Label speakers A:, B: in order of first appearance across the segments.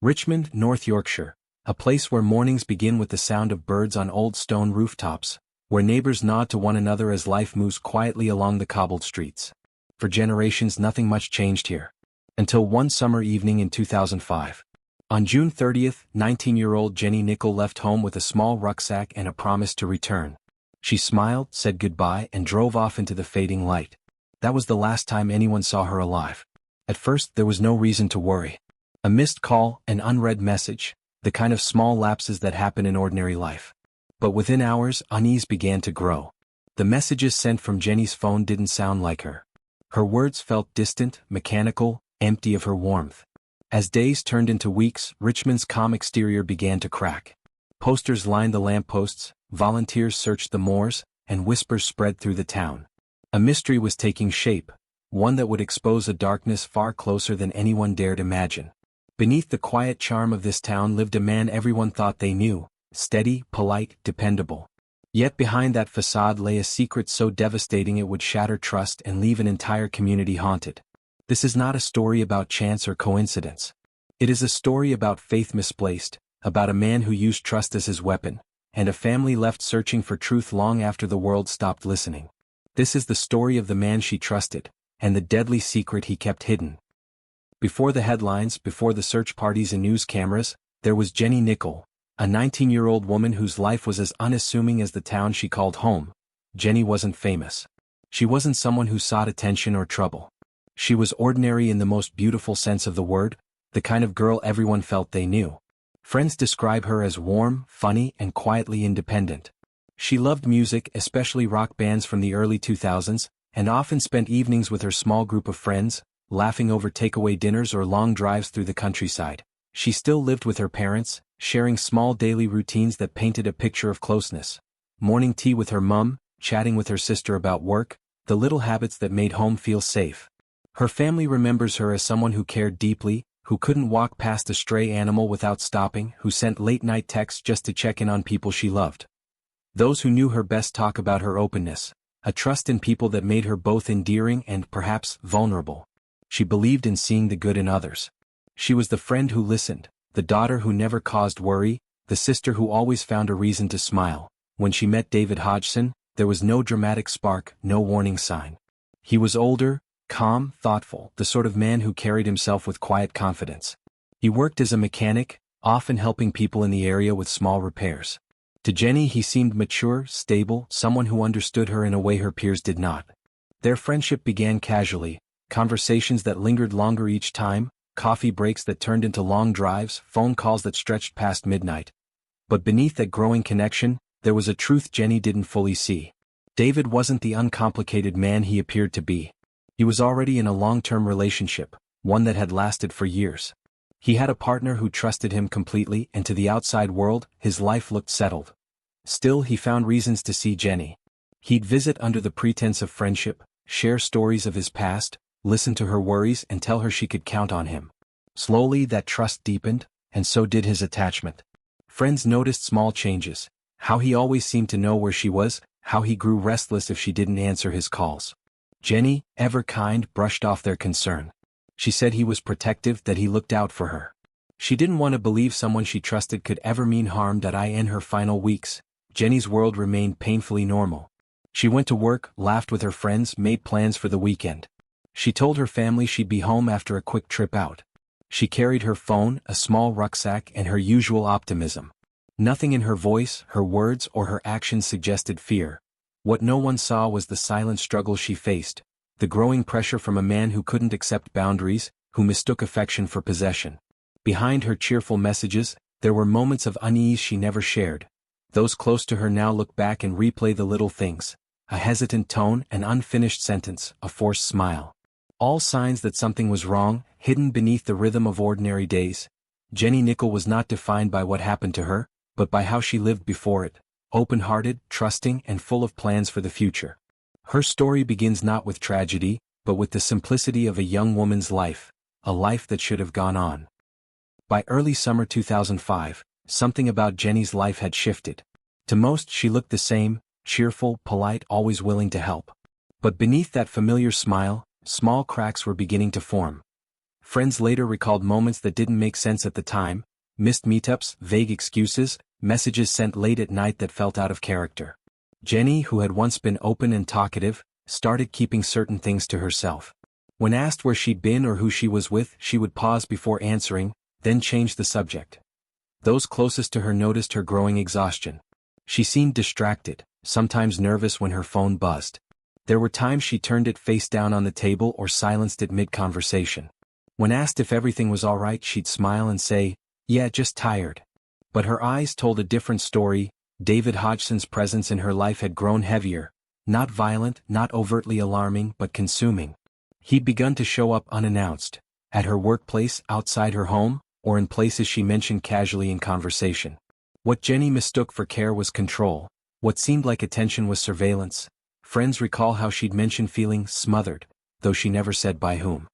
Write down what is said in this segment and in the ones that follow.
A: Richmond, North Yorkshire, a place where mornings begin with the sound of birds on old stone rooftops, where neighbors nod to one another as life moves quietly along the cobbled streets. For generations nothing much changed here. Until one summer evening in 2005. On June 30th, 19-year-old Jenny Nicholl left home with a small rucksack and a promise to return. She smiled, said goodbye, and drove off into the fading light. That was the last time anyone saw her alive. At first there was no reason to worry. A missed call, an unread message, the kind of small lapses that happen in ordinary life. But within hours, unease began to grow. The messages sent from Jenny's phone didn't sound like her. Her words felt distant, mechanical, empty of her warmth. As days turned into weeks, Richmond's calm exterior began to crack. Posters lined the lampposts, volunteers searched the moors, and whispers spread through the town. A mystery was taking shape, one that would expose a darkness far closer than anyone dared imagine. Beneath the quiet charm of this town lived a man everyone thought they knew, steady, polite, dependable. Yet behind that facade lay a secret so devastating it would shatter trust and leave an entire community haunted. This is not a story about chance or coincidence. It is a story about faith misplaced, about a man who used trust as his weapon, and a family left searching for truth long after the world stopped listening. This is the story of the man she trusted, and the deadly secret he kept hidden. Before the headlines, before the search parties and news cameras, there was Jenny Nicholl, a 19-year-old woman whose life was as unassuming as the town she called home. Jenny wasn't famous. She wasn't someone who sought attention or trouble. She was ordinary in the most beautiful sense of the word, the kind of girl everyone felt they knew. Friends describe her as warm, funny, and quietly independent. She loved music, especially rock bands from the early 2000s, and often spent evenings with her small group of friends, laughing over takeaway dinners or long drives through the countryside. She still lived with her parents, sharing small daily routines that painted a picture of closeness. Morning tea with her mum, chatting with her sister about work, the little habits that made home feel safe. Her family remembers her as someone who cared deeply, who couldn't walk past a stray animal without stopping, who sent late-night texts just to check in on people she loved. Those who knew her best talk about her openness, a trust in people that made her both endearing and, perhaps, vulnerable. She believed in seeing the good in others. She was the friend who listened, the daughter who never caused worry, the sister who always found a reason to smile. When she met David Hodgson, there was no dramatic spark, no warning sign. He was older, calm, thoughtful, the sort of man who carried himself with quiet confidence. He worked as a mechanic, often helping people in the area with small repairs. To Jenny he seemed mature, stable, someone who understood her in a way her peers did not. Their friendship began casually, conversations that lingered longer each time, coffee breaks that turned into long drives, phone calls that stretched past midnight. But beneath that growing connection, there was a truth Jenny didn't fully see. David wasn't the uncomplicated man he appeared to be. He was already in a long-term relationship, one that had lasted for years. He had a partner who trusted him completely, and to the outside world, his life looked settled. Still, he found reasons to see Jenny. He'd visit under the pretense of friendship, share stories of his past, listen to her worries and tell her she could count on him. Slowly that trust deepened, and so did his attachment. Friends noticed small changes, how he always seemed to know where she was, how he grew restless if she didn't answer his calls. Jenny, ever kind, brushed off their concern. She said he was protective, that he looked out for her. She didn't want to believe someone she trusted could ever mean harm. In her final weeks, Jenny's world remained painfully normal. She went to work, laughed with her friends, made plans for the weekend. She told her family she'd be home after a quick trip out. She carried her phone, a small rucksack, and her usual optimism. Nothing in her voice, her words, or her actions suggested fear. What no one saw was the silent struggle she faced, the growing pressure from a man who couldn't accept boundaries, who mistook affection for possession. Behind her cheerful messages, there were moments of unease she never shared. Those close to her now look back and replay the little things. A hesitant tone, an unfinished sentence, a forced smile. All signs that something was wrong, hidden beneath the rhythm of ordinary days. Jenny Nicholl was not defined by what happened to her, but by how she lived before it, open-hearted, trusting, and full of plans for the future. Her story begins not with tragedy, but with the simplicity of a young woman's life, a life that should have gone on. By early summer 2005, something about Jenny's life had shifted. To most she looked the same, cheerful, polite, always willing to help. But beneath that familiar smile, small cracks were beginning to form. Friends later recalled moments that didn't make sense at the time: missed meetups, vague excuses, messages sent late at night that felt out of character. Jenny, who had once been open and talkative, started keeping certain things to herself. When asked where she'd been or who she was with, she would pause before answering, then change the subject. Those closest to her noticed her growing exhaustion. She seemed distracted, sometimes nervous when her phone buzzed. There were times she turned it face down on the table or silenced it mid-conversation. When asked if everything was all right, she'd smile and say, "Yeah, just tired." But her eyes told a different story. David Hodgson's presence in her life had grown heavier, not violent, not overtly alarming, but consuming. He'd begun to show up unannounced, at her workplace, outside her home, or in places she mentioned casually in conversation. What Jenny mistook for care was control. What seemed like attention was surveillance. Friends recall how she'd mentioned feeling smothered, though she never said by whom.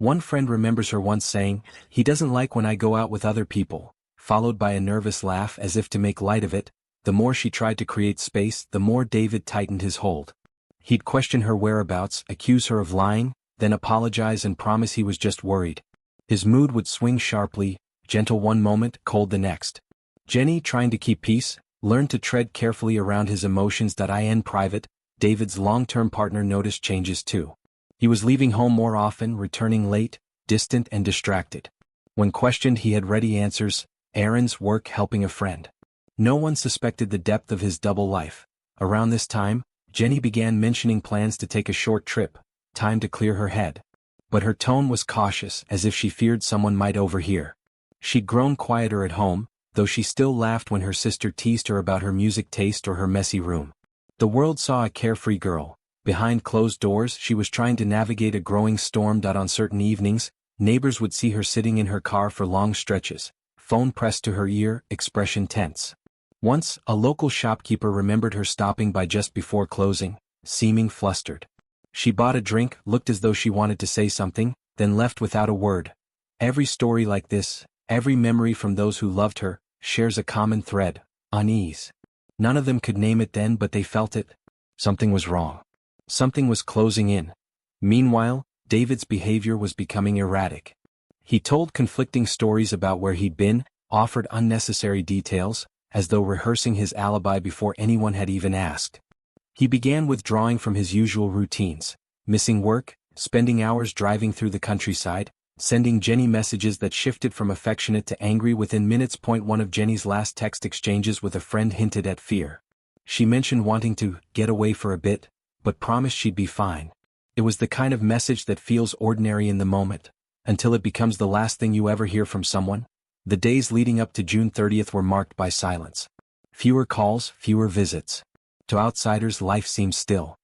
A: One friend remembers her once saying, "He doesn't like when I go out with other people," followed by a nervous laugh as if to make light of it. The more she tried to create space, the more David tightened his hold. He'd question her whereabouts, accuse her of lying, then apologize and promise he was just worried. His mood would swing sharply, gentle one moment, cold the next. Jenny, trying to keep peace, learned to tread carefully around his emotions. In private, David's long-term partner noticed changes too. He was leaving home more often, returning late, distant and distracted. When questioned, he had ready answers: errands, work, helping a friend. No one suspected the depth of his double life. Around this time, Jenny began mentioning plans to take a short trip, time to clear her head. But her tone was cautious, as if she feared someone might overhear. She'd grown quieter at home, though she still laughed when her sister teased her about her music taste or her messy room. The world saw a carefree girl. Behind closed doors, she was trying to navigate a growing storm. On certain evenings, neighbors would see her sitting in her car for long stretches, phone pressed to her ear, expression tense. Once, a local shopkeeper remembered her stopping by just before closing, seeming flustered. She bought a drink, looked as though she wanted to say something, then left without a word. Every story like this, every memory from those who loved her, shares a common thread: unease. None of them could name it then, but they felt it. Something was wrong. Something was closing in. Meanwhile, David's behavior was becoming erratic. He told conflicting stories about where he'd been, offered unnecessary details, as though rehearsing his alibi before anyone had even asked. He began withdrawing from his usual routines, missing work, spending hours driving through the countryside, sending Jenny messages that shifted from affectionate to angry within minutes. One of Jenny's last text exchanges with a friend hinted at fear. She mentioned wanting to get away for a bit, but promised she'd be fine. It was the kind of message that feels ordinary in the moment, until it becomes the last thing you ever hear from someone. The days leading up to June 30th were marked by silence. Fewer calls, fewer visits. To outsiders, life seemed still.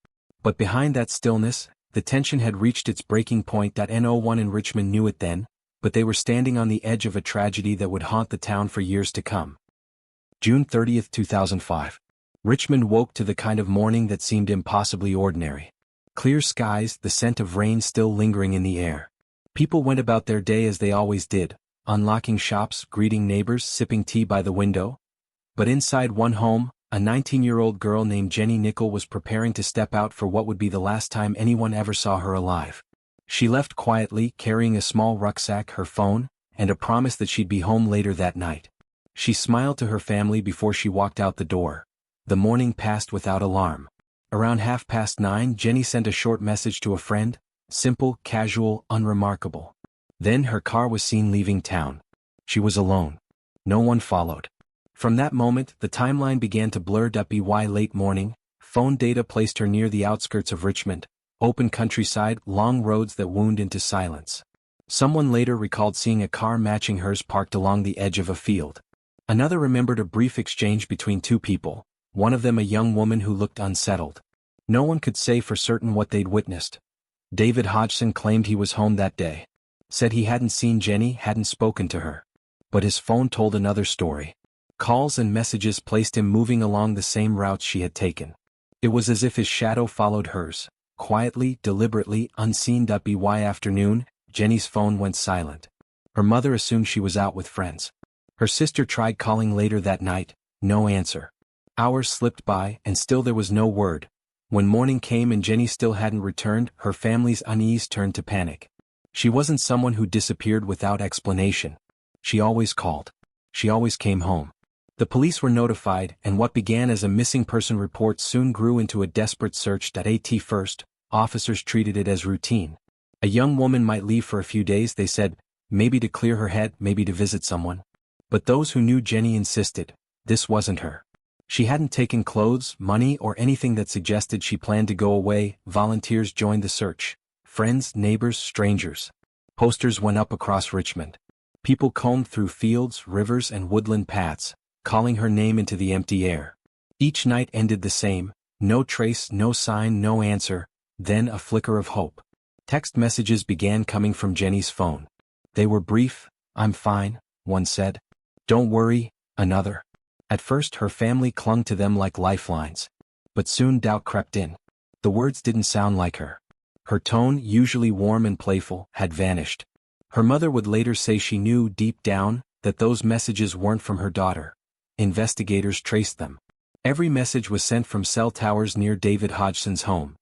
A: But behind that stillness, the tension had reached its breaking point. No one in Richmond knew it then, but they were standing on the edge of a tragedy that would haunt the town for years to come. June 30th, 2005. Richmond woke to the kind of morning that seemed impossibly ordinary. Clear skies, the scent of rain still lingering in the air. People went about their day as they always did, unlocking shops, greeting neighbors, sipping tea by the window. But inside one home, a 19-year-old girl named Jenny Nicholl was preparing to step out for what would be the last time anyone ever saw her alive. She left quietly, carrying a small rucksack, her phone, and a promise that she'd be home later that night. She smiled to her family before she walked out the door. The morning passed without alarm. Around 9:30, Jenny sent a short message to a friend, simple, casual, unremarkable. Then her car was seen leaving town. She was alone. No one followed. From that moment, the timeline began to blur. By late morning, phone data placed her near the outskirts of Richmond, open countryside, long roads that wound into silence. Someone later recalled seeing a car matching hers parked along the edge of a field. Another remembered a brief exchange between two people, one of them a young woman who looked unsettled. No one could say for certain what they'd witnessed. David Hodgson claimed he was home that day. Said he hadn't seen Jenny, hadn't spoken to her. But his phone told another story. Calls and messages placed him moving along the same routes she had taken. It was as if his shadow followed hers, quietly, deliberately, unseen. By afternoon, Jenny's phone went silent. Her mother assumed she was out with friends. Her sister tried calling later that night, no answer. Hours slipped by, and still there was no word. When morning came and Jenny still hadn't returned, her family's unease turned to panic. She wasn't someone who disappeared without explanation. She always called. She always came home. The police were notified, and what began as a missing person report soon grew into a desperate search. At first, officers treated it as routine. A young woman might leave for a few days, they said, maybe to clear her head, maybe to visit someone. But those who knew Jenny insisted, this wasn't her. She hadn't taken clothes, money, or anything that suggested she planned to go away. Volunteers joined the search. Friends, neighbors, strangers. Posters went up across Richmond. People combed through fields, rivers, and woodland paths, calling her name into the empty air. Each night ended the same, no trace, no sign, no answer, then a flicker of hope. Text messages began coming from Jenny's phone. They were brief. I'm fine, one said. Don't worry, another. At first her family clung to them like lifelines. But soon doubt crept in. The words didn't sound like her. Her tone, usually warm and playful, had vanished. Her mother would later say she knew deep down that those messages weren't from her daughter. Investigators traced them. Every message was sent from cell towers near David Hodgson's home.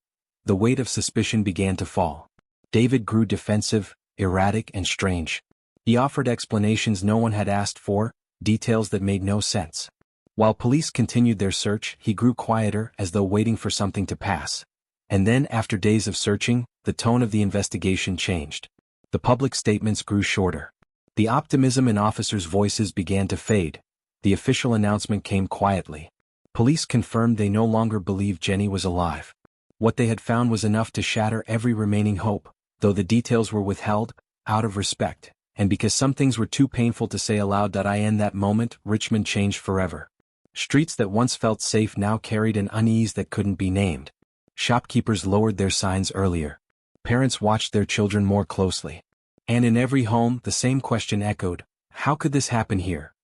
A: The weight of suspicion began to fall. David grew defensive, erratic, and strange. He offered explanations no one had asked for, details that made no sense. While police continued their search, he grew quieter, as though waiting for something to pass. And then, after days of searching, the tone of the investigation changed. The public statements grew shorter. The optimism in officers' voices began to fade. The official announcement came quietly. Police confirmed they no longer believed Jenny was alive. What they had found was enough to shatter every remaining hope, though the details were withheld, out of respect, and because some things were too painful to say aloud. In that moment, Richmond changed forever. Streets that once felt safe now carried an unease that couldn't be named. Shopkeepers lowered their signs earlier. Parents watched their children more closely. And in every home, the same question echoed, how could this happen here?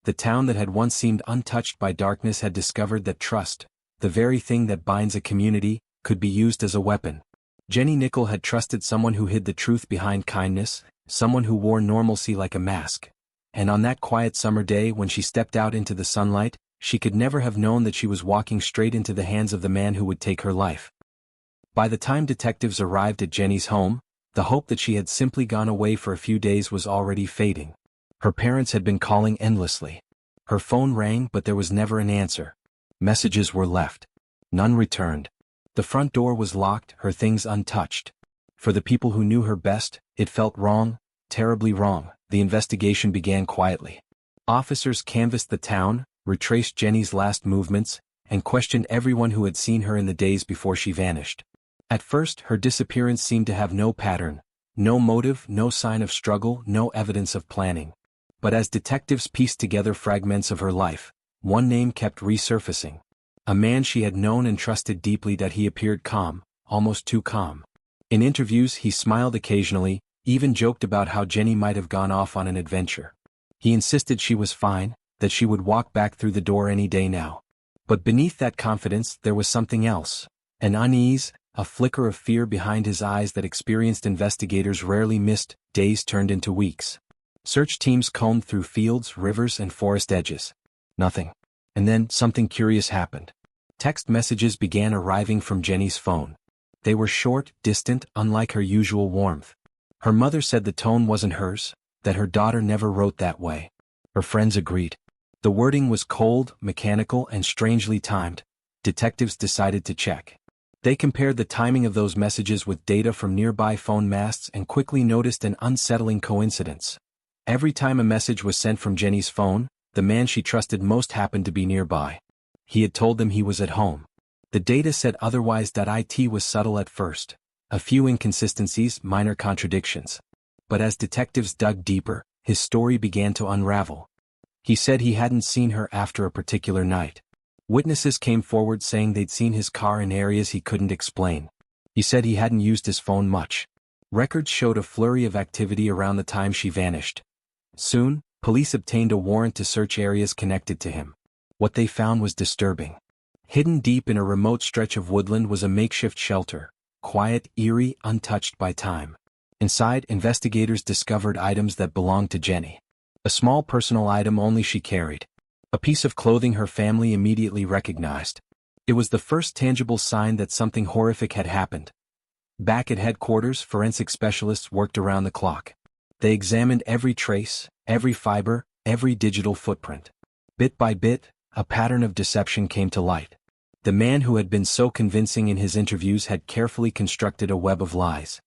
A: The town that had once seemed untouched by darkness had discovered that trust, the very thing that binds a community, could be used as a weapon. Jenny Nicholl had trusted someone who hid the truth behind kindness, someone who wore normalcy like a mask. And on that quiet summer day when she stepped out into the sunlight, she could never have known that she was walking straight into the hands of the man who would take her life. By the time detectives arrived at Jenny's home, the hope that she had simply gone away for a few days was already fading. Her parents had been calling endlessly. Her phone rang, but there was never an answer. Messages were left. None returned. The front door was locked, her things untouched. For the people who knew her best, it felt wrong, terribly wrong. The investigation began quietly. Officers canvassed the town, retraced Jenny's last movements, and questioned everyone who had seen her in the days before she vanished. At first, her disappearance seemed to have no pattern, no motive, no sign of struggle, no evidence of planning. But as detectives pieced together fragments of her life, one name kept resurfacing. A man she had known and trusted deeply. He appeared calm, almost too calm. In interviews he smiled occasionally, even joked about how Jenny might have gone off on an adventure. He insisted she was fine, that she would walk back through the door any day now. But beneath that confidence there was something else, an unease, a flicker of fear behind his eyes that experienced investigators rarely missed. Days turned into weeks. Search teams combed through fields, rivers, and forest edges. Nothing. And then something curious happened. Text messages began arriving from Jenny's phone. They were short, distant, unlike her usual warmth. Her mother said the tone wasn't hers, that her daughter never wrote that way. Her friends agreed. The wording was cold, mechanical, and strangely timed. Detectives decided to check. They compared the timing of those messages with data from nearby phone masts and quickly noticed an unsettling coincidence. Every time a message was sent from Jenny's phone, the man she trusted most happened to be nearby. He had told them he was at home. The data said otherwise. It was subtle at first. A few inconsistencies, minor contradictions. But as detectives dug deeper, his story began to unravel. He said he hadn't seen her after a particular night. Witnesses came forward saying they'd seen his car in areas he couldn't explain. He said he hadn't used his phone much. Records showed a flurry of activity around the time she vanished. Soon, police obtained a warrant to search areas connected to him. What they found was disturbing. Hidden deep in a remote stretch of woodland was a makeshift shelter, quiet, eerie, untouched by time. Inside, investigators discovered items that belonged to Jenny. A small personal item only she carried. A piece of clothing her family immediately recognized. It was the first tangible sign that something horrific had happened. Back at headquarters, forensic specialists worked around the clock. They examined every trace, every fiber, every digital footprint. Bit by bit, a pattern of deception came to light. The man who had been so convincing in his interviews had carefully constructed a web of lies.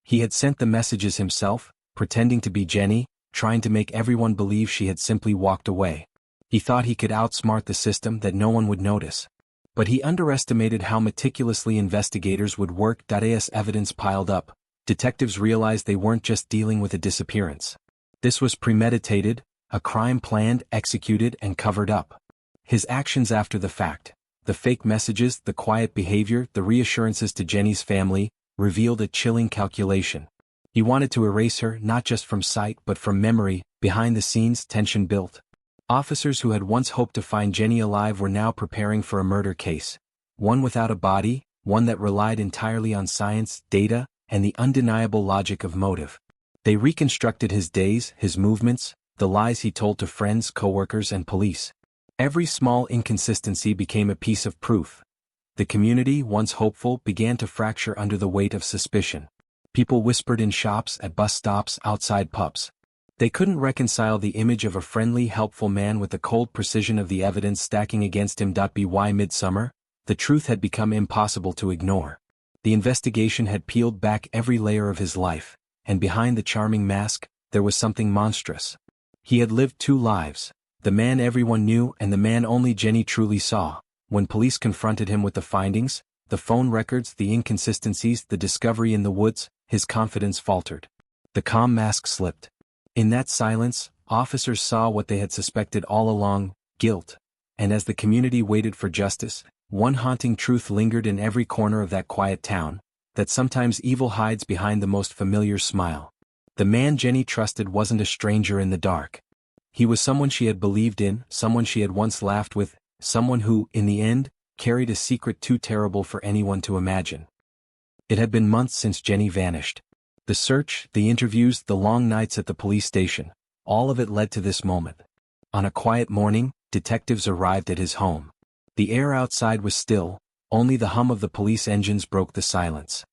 A: He had sent the messages himself, pretending to be Jenny, trying to make everyone believe she had simply walked away. He thought he could outsmart the system, that no one would notice. But he underestimated how meticulously investigators would work. As evidence piled up, detectives realized they weren't just dealing with a disappearance. This was premeditated, a crime planned, executed, and covered up. His actions after the fact, the fake messages, the quiet behavior, the reassurances to Jenny's family, revealed a chilling calculation. He wanted to erase her, not just from sight but from memory. Behind the scenes, tension built. Officers who had once hoped to find Jenny alive were now preparing for a murder case. One without a body, one that relied entirely on science, data, and the undeniable logic of motive. They reconstructed his days, his movements, the lies he told to friends, coworkers, and police. Every small inconsistency became a piece of proof. The community, once hopeful, began to fracture under the weight of suspicion. People whispered in shops, at bus stops, outside pubs. They couldn't reconcile the image of a friendly, helpful man with the cold precision of the evidence stacking against him. By midsummer, the truth had become impossible to ignore. The investigation had peeled back every layer of his life, and behind the charming mask, there was something monstrous. He had lived two lives, the man everyone knew and the man only Jenny truly saw. When police confronted him with the findings, the phone records, the inconsistencies, the discovery in the woods, his confidence faltered. The calm mask slipped. In that silence, officers saw what they had suspected all along: guilt. And as the community waited for justice, one haunting truth lingered in every corner of that quiet town, that sometimes evil hides behind the most familiar smile. The man Jenny trusted wasn't a stranger in the dark. He was someone she had believed in, someone she had once laughed with, someone who, in the end, carried a secret too terrible for anyone to imagine. It had been months since Jenny vanished. The search, the interviews, the long nights at the police station, all of it led to this moment. On a quiet morning, detectives arrived at his home. The air outside was still, only the hum of the police engines broke the silence.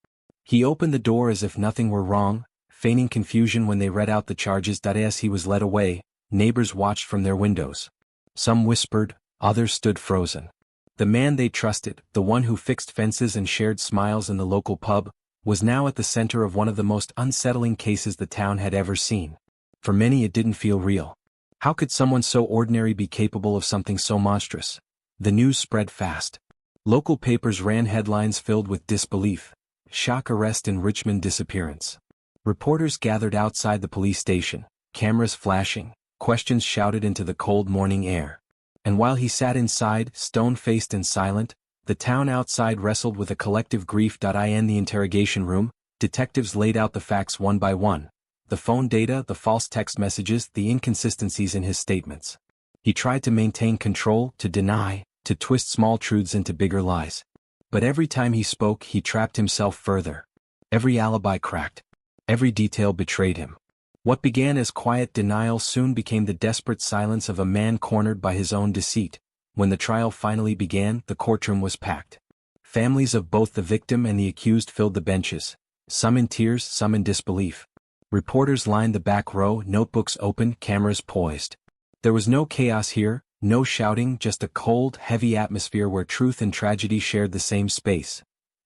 A: He opened the door as if nothing were wrong, feigning confusion when they read out the charges. As he was led away, neighbors watched from their windows. Some whispered, others stood frozen. The man they trusted, the one who fixed fences and shared smiles in the local pub, was now at the center of one of the most unsettling cases the town had ever seen. For many it didn't feel real. How could someone so ordinary be capable of something so monstrous? The news spread fast. Local papers ran headlines filled with disbelief. Shock arrest in Richmond, disappearance. Reporters gathered outside the police station, cameras flashing, questions shouted into the cold morning air. And while he sat inside, stone-faced and silent, the town outside wrestled with a collective grief. In the interrogation room, detectives laid out the facts one by one. The phone data, the false text messages, the inconsistencies in his statements. He tried to maintain control, to deny, to twist small truths into bigger lies. But every time he spoke, he trapped himself further. Every alibi cracked. Every detail betrayed him. What began as quiet denial soon became the desperate silence of a man cornered by his own deceit. When the trial finally began, the courtroom was packed. Families of both the victim and the accused filled the benches, some in tears, some in disbelief. Reporters lined the back row, notebooks open, cameras poised. There was no chaos here, no shouting, just a cold, heavy atmosphere where truth and tragedy shared the same space.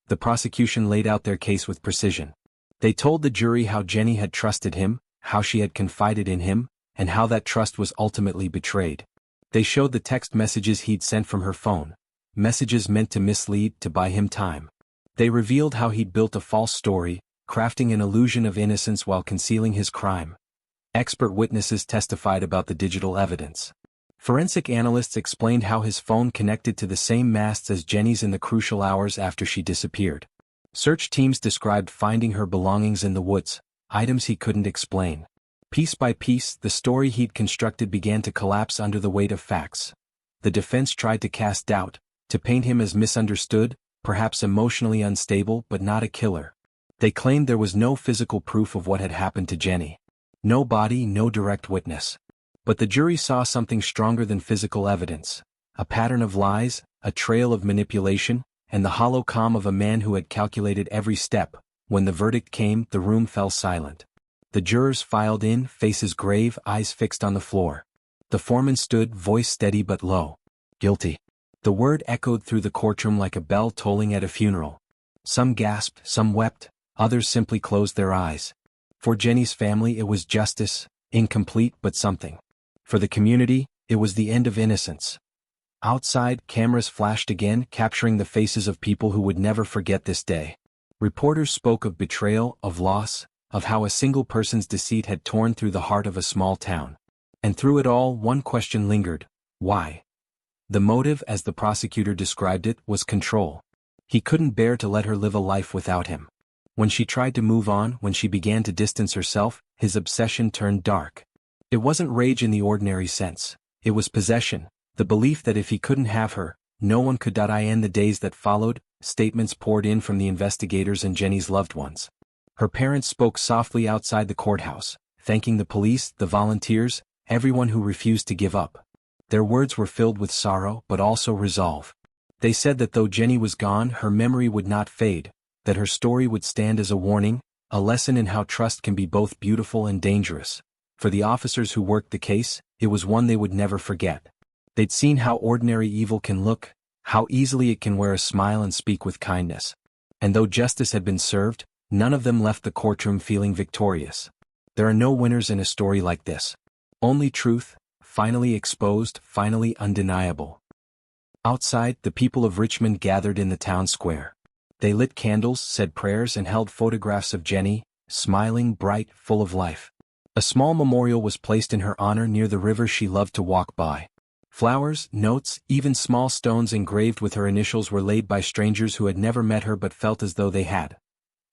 A: The prosecution laid out their case with precision. They told the jury how Jenny had trusted him, how she had confided in him, and how that trust was ultimately betrayed. They showed the text messages he'd sent from her phone, messages meant to mislead, to buy him time. They revealed how he'd built a false story, crafting an illusion of innocence while concealing his crime. Expert witnesses testified about the digital evidence. Forensic analysts explained how his phone connected to the same masts as Jenny's in the crucial hours after she disappeared. Search teams described finding her belongings in the woods, items he couldn't explain. Piece by piece, the story he'd constructed began to collapse under the weight of facts. The defense tried to cast doubt, to paint him as misunderstood, perhaps emotionally unstable, but not a killer. They claimed there was no physical proof of what had happened to Jenny. No body, no direct witness. But the jury saw something stronger than physical evidence. A pattern of lies, a trail of manipulation, and the hollow calm of a man who had calculated every step, When the verdict came, the room fell silent. The jurors filed in, faces grave, eyes fixed on the floor. The foreman stood, voice steady but low. Guilty. The word echoed through the courtroom like a bell tolling at a funeral. Some gasped, some wept, others simply closed their eyes. For Jenny's family it was justice, incomplete but something. For the community, it was the end of innocence. Outside, cameras flashed again, capturing the faces of people who would never forget this day. Reporters spoke of betrayal, of loss, of how a single person's deceit had torn through the heart of a small town. And through it all, one question lingered: why? The motive, as the prosecutor described it, was control. He couldn't bear to let her live a life without him. When she tried to move on, when she began to distance herself, his obsession turned dark. It wasn't rage in the ordinary sense. It was possession, the belief that if he couldn't have her, no one could. In the days that followed, statements poured in from the investigators and Jenny's loved ones. Her parents spoke softly outside the courthouse, thanking the police, the volunteers, everyone who refused to give up. Their words were filled with sorrow but also resolve. They said that though Jenny was gone, her memory would not fade, that her story would stand as a warning, a lesson in how trust can be both beautiful and dangerous. For the officers who worked the case, it was one they would never forget. They'd seen how ordinary evil can look, how easily it can wear a smile and speak with kindness. And though justice had been served, none of them left the courtroom feeling victorious. There are no winners in a story like this. Only truth, finally exposed, finally undeniable. Outside, the people of Richmond gathered in the town square. They lit candles, said prayers, and held photographs of Jenny, smiling, bright, full of life. A small memorial was placed in her honor near the river she loved to walk by. Flowers, notes, even small stones engraved with her initials were laid by strangers who had never met her but felt as though they had.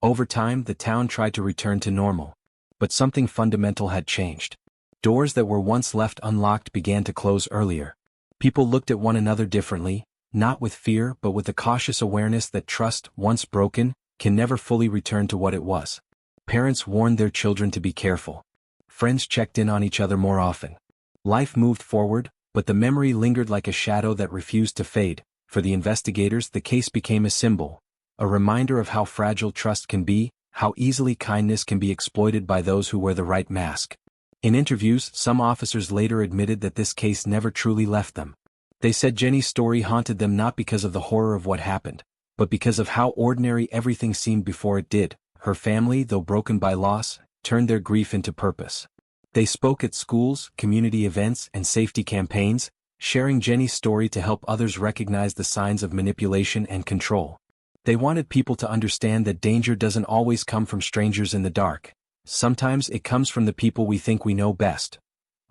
A: Over time, the town tried to return to normal. But something fundamental had changed. Doors that were once left unlocked began to close earlier. People looked at one another differently, not with fear but with a cautious awareness that trust, once broken, can never fully return to what it was. Parents warned their children to be careful. Friends checked in on each other more often. Life moved forward, but the memory lingered like a shadow that refused to fade. For the investigators, the case became a symbol, a reminder of how fragile trust can be, how easily kindness can be exploited by those who wear the right mask. In interviews, some officers later admitted that this case never truly left them. They said Jenny's story haunted them not because of the horror of what happened, but because of how ordinary everything seemed before it did. Her family, though broken by loss, turned their grief into purpose. They spoke at schools, community events, and safety campaigns, sharing Jenny's story to help others recognize the signs of manipulation and control. They wanted people to understand that danger doesn't always come from strangers in the dark. Sometimes it comes from the people we think we know best.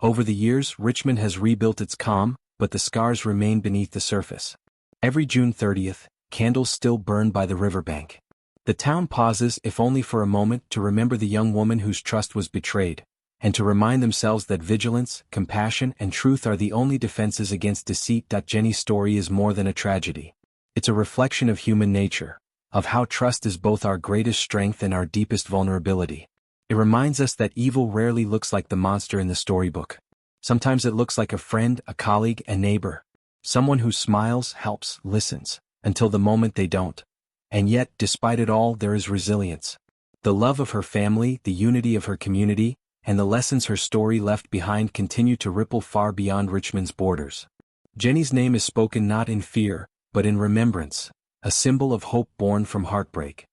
A: Over the years, Richmond has rebuilt its calm, but the scars remain beneath the surface. Every June 30th, candles still burn by the riverbank. The town pauses, if only for a moment, to remember the young woman whose trust was betrayed, and to remind themselves that vigilance, compassion, and truth are the only defenses against deceit. Jenny's story is more than a tragedy. It's a reflection of human nature, of how trust is both our greatest strength and our deepest vulnerability. It reminds us that evil rarely looks like the monster in the storybook. Sometimes it looks like a friend, a colleague, a neighbor. Someone who smiles, helps, listens, until the moment they don't. And yet, despite it all, there is resilience. The love of her family, the unity of her community, and the lessons her story left behind continue to ripple far beyond Richmond's borders. Jenny's name is spoken not in fear, but in remembrance, a symbol of hope born from heartbreak.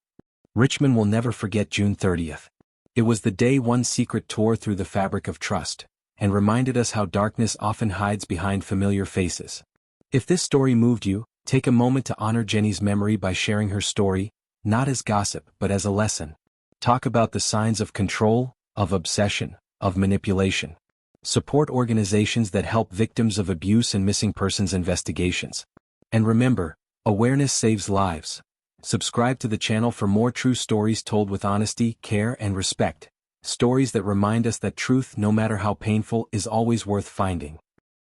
A: Richmond will never forget June 30th. It was the day one secret tore through the fabric of trust, and reminded us how darkness often hides behind familiar faces. If this story moved you, take a moment to honor Jenny's memory by sharing her story, not as gossip but as a lesson. Talk about the signs of control, of obsession, of manipulation. Support organizations that help victims of abuse and missing persons investigations. And remember, awareness saves lives. Subscribe to the channel for more true stories told with honesty, care, and respect. Stories that remind us that truth, no matter how painful, is always worth finding.